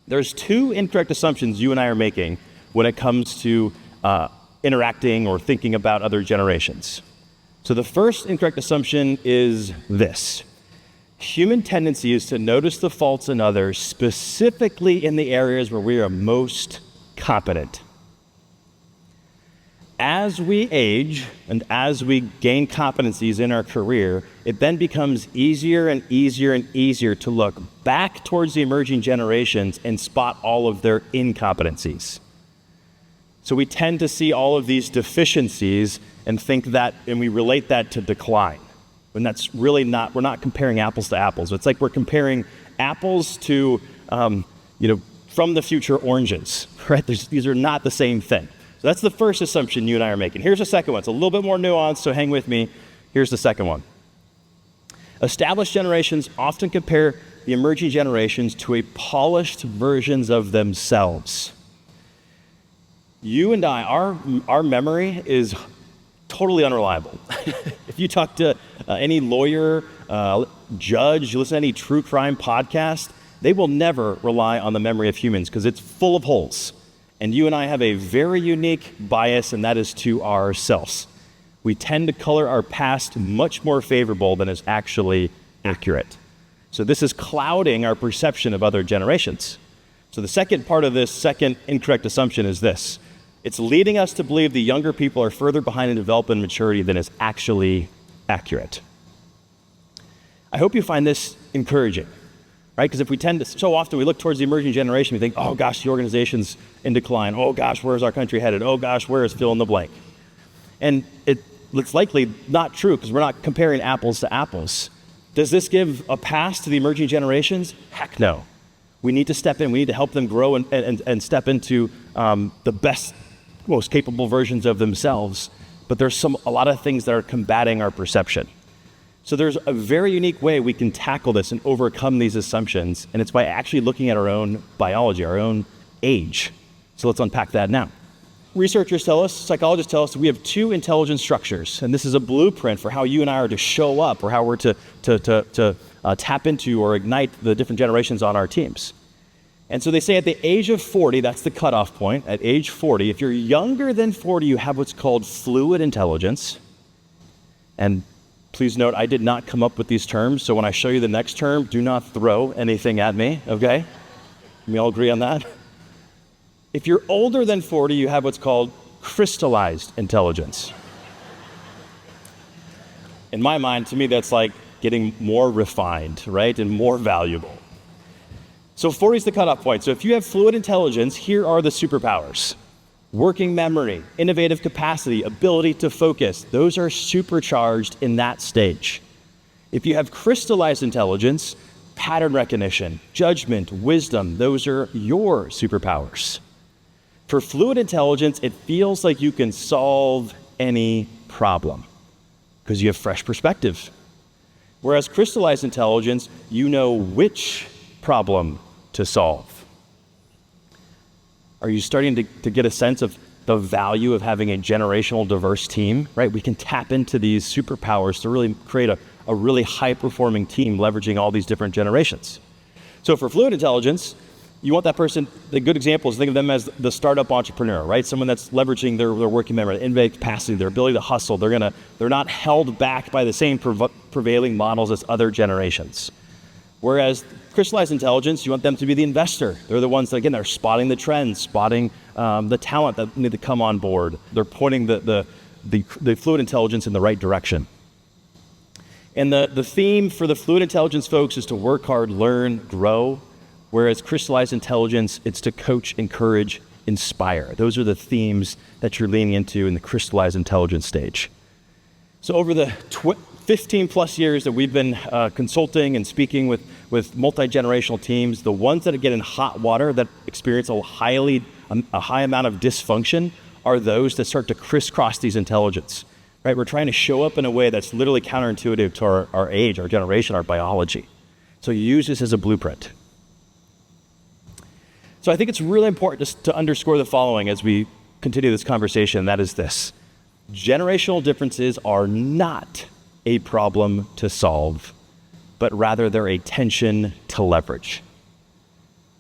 There's two incorrect assumptions you and I are making when it comes to interacting or thinking about other generations. So the first incorrect assumption is this. Human tendency is to notice the faults in others, specifically in the areas where we are most competent. As we age and as we gain competencies in our career, it then becomes easier and easier and easier to look back towards the emerging generations and spot all of their incompetencies. So we tend to see all of these deficiencies and think that, and we relate that to decline. When that's really not, we're not comparing apples to apples. It's like we're comparing apples to, from the future oranges, right? These are not the same thing. So that's the first assumption you and I are making. Here's the second one. It's a little bit more nuanced, so hang with me. Here's the second one. Established generations often compare the emerging generations to a polished versions of themselves. You and I, our memory is totally unreliable. If you talk to any lawyer, judge, you listen to any true crime podcast, they will never rely on the memory of humans because it's full of holes. And you and I have a very unique bias, and that is to ourselves. We tend to color our past much more favorable than is actually accurate. So this is clouding our perception of other generations. So the second part of this second incorrect assumption is this. It's leading us to believe the younger people are further behind in development and maturity than is actually accurate. I hope you find this encouraging. Right? Because if we tend to, so often we look towards the emerging generation, we think, oh gosh, the organization's in decline. Oh gosh, where is our country headed? Oh gosh, where is fill in the blank? And it's likely not true because we're not comparing apples to apples. Does this give a pass to the emerging generations? Heck no. We need to step in. We need to help them grow and step into the best, most capable versions of themselves. But there's a lot of things that are combating our perception. So there's a very unique way we can tackle this and overcome these assumptions, and it's by actually looking at our own biology, our own age. So let's unpack that now. Researchers tell us, psychologists tell us, we have two intelligence structures, and this is a blueprint for how you and I are to show up or how we're to tap into or ignite the different generations on our teams. And so they say at the age of 40, that's the cutoff point, at age 40, if you're younger than 40, you have what's called fluid intelligence. And please note, I did not come up with these terms, so when I show you the next term, do not throw anything at me, okay? Can we all agree on that? If you're older than 40, you have what's called crystallized intelligence. In my mind, to me, that's like getting more refined, right, and more valuable. So 40 is the cutoff point. So if you have fluid intelligence, here are the superpowers. Working memory, innovative capacity, ability to focus, those are supercharged in that stage. If you have crystallized intelligence, pattern recognition, judgment, wisdom, those are your superpowers. For fluid intelligence, it feels like you can solve any problem because you have fresh perspective. Whereas crystallized intelligence, you know which problem to solve. Are you starting to get a sense of the value of having a generational diverse team, right? We can tap into these superpowers to really create a really high-performing team leveraging all these different generations. So for fluid intelligence, you want that person, the good example is think of them as the startup entrepreneur, right? Someone that's leveraging their working memory, innovative capacity, their ability to hustle. They're not held back by the same prevailing models as other generations. Whereas crystallized intelligence, you want them to be the investor. They're the ones that, again, are spotting the trends, spotting the talent that need to come on board. They're pointing the fluid intelligence in the right direction. And the theme for the fluid intelligence folks is to work hard, learn, grow. Whereas crystallized intelligence, it's to coach, encourage, inspire. Those are the themes that you're leaning into in the crystallized intelligence stage. So over the 15 plus years that we've been consulting and speaking with multi-generational teams, the ones that get in hot water, that experience a high amount of dysfunction, are those that start to crisscross these intelligence. Right? We're trying to show up in a way that's literally counterintuitive to our age, our generation, our biology. So you use this as a blueprint. So I think it's really important to underscore the following as we continue this conversation, and that is this. Generational differences are not a problem to solve, but rather they're a tension to leverage.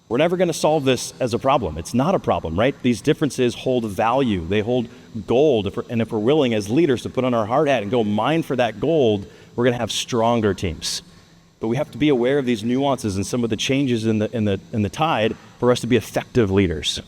We're never going to solve this as a problem. It's not a problem, right? These differences hold value. They hold gold. And if we're willing as leaders to put on our hard hat and go mine for that gold, we're going to have stronger teams. But we have to be aware of these nuances and some of the changes in the tide for us to be effective leaders.